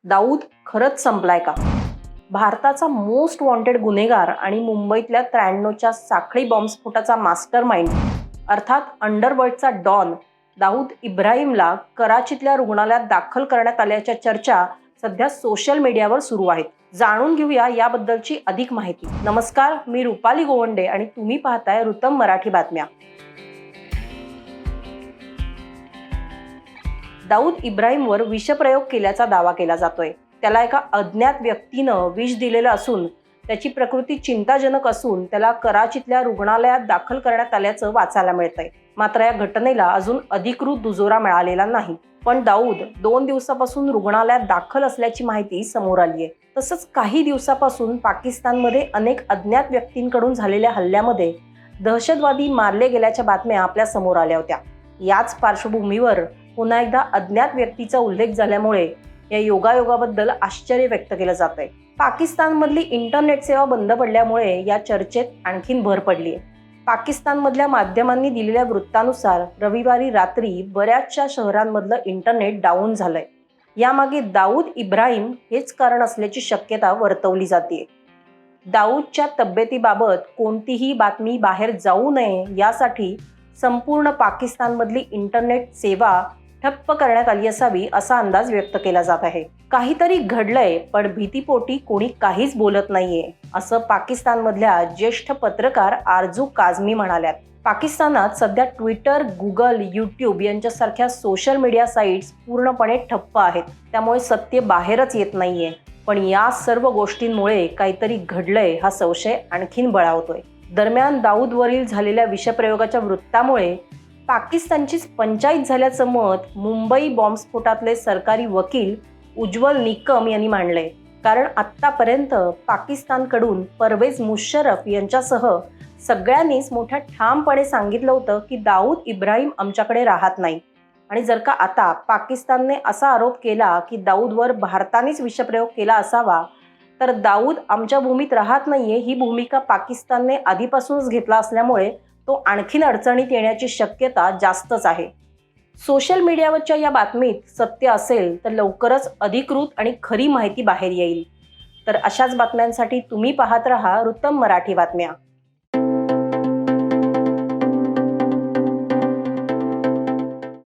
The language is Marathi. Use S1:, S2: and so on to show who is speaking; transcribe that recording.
S1: दाऊद खरंच संपलाय का? भारताचा मोस्ट वॉन्टेड गुन्हेगार आणि मुंबईतल्या 93च्या साखळी बॉम्बस्फोटाचा मास्टर माइंड अर्थात अंडरवर्ल्डचा डॉन दाऊद इब्राहिमला कराचीतल्या रुग्णालयात दाखल करण्यात आल्याच्या चर्चा सध्या सोशल मीडियावर सुरू आहेत. जाणून घेऊया याबद्दलची अधिक माहिती. नमस्कार, मी रुपाली गोवंडे आणि तुम्ही पाहताय रुतम मराठी बातम्या. दाऊद इब्राहिमवर विषप्रयोग केल्याचा दावा केला जातोय. त्याला एका अज्ञात व्यक्तीनं विष दिलेलं असून त्याची प्रकृती चिंताजनक असून त्याला कराचीतल्या रुग्णालयात दाखल करण्यात आल्याचं वाचायला मिळतंय. मात्र या घटनेला अजून अधिकृत दुजोरा मिळालेला नाही. पण दाऊद 2 दिवसापासून रुग्णालयात दाखल असल्याची माहिती समोर आली आहे. तसंच काही दिवसापासून पाकिस्तानमध्ये अनेक अज्ञात व्यक्तींकडून झालेल्या हल्ल्यामध्ये दहशतवादी मारले गेल्याच्या बातम्या आपल्या समोर आल्या होत्या. याच पार्श्वभूमीवर पुन्हा एकदा अज्ञात व्यक्तीचा उल्लेख झाल्यामुळे या योगायोगाबद्दल आश्चर्य व्यक्त केलं जात आहे. पाकिस्तानमधली इंटरनेट सेवा बंद पडल्यामुळे या चर्चेत आणखीन भर पडली आहे. पाकिस्तानमधल्या माध्यमांनी दिलेल्या वृत्तानुसार रविवारी रात्री बऱ्याचशा शहरांमधलं इंटरनेट डाऊन झालंय. यामागे दाऊद इब्राहिम हेच कारण असल्याची शक्यता वर्तवली जाते. दाऊदच्या तब्येतीबाबत कोणतीही बातमी बाहेर जाऊ नये यासाठी संपूर्ण पाकिस्तानमधली इंटरनेट सेवा ठप्प करण्यात आली असावी असा अंदाज व्यक्त केला जात आहे. काहीतरी घडलंय पण भीतीपोटी कोणी काहीच बोलत नाहीये असं पाकिस्तानमधल्या ज्येष्ठ पत्रकार आरजू काझमी म्हणाल्यात. पाकिस्तानात सध्या ट्विटर, गुगल, यूट्यूब यांच्यासारख्या सोशल मीडिया साईट्स पूर्णपणे ठप्प आहेत. त्यामुळे सत्य बाहेरच येत नाहीये. पण या सर्व गोष्टींमुळे काहीतरी घडलंय हा संशय आणखीन बळावतोय. दरम्यान दाऊदवरील झालेल्या विषप्रयोगाच्या वृत्तामुळे पाकिस्तानचीच पंचायत झाल्याचं मत मुंबई बॉम्बस्फोटातले सरकारी वकील उज्ज्वल निकम यांनी मांडलंय. कारण आत्तापर्यंत पाकिस्तानकडून परवेज मुशर्रफ यांच्यासह सगळ्यांनीच मोठ्या ठामपणे सांगितलं होतं की दाऊद इब्राहिम आमच्याकडे राहत नाही. आणि जर का आता पाकिस्तानने असा आरोप केला की दाऊदवर भारतानेच विषप्रयोग केला असावा तर दाऊद आमच्या भूमीत राहत नाहीये ही भूमिका पाकिस्तानने आधीपासूनच घेतला असल्यामुळे तो आणखीन अडचणीत येण्याची शक्यता जास्तच आहे. सोशल मीडियावरच्या या बातमीत सत्य असेल तर लवकरच अधिकृत आणि खरी माहिती बाहेर येईल. तर अशाच बातम्यांसाठी तुम्ही पाहत रहा रुतम मराठी बातम्या.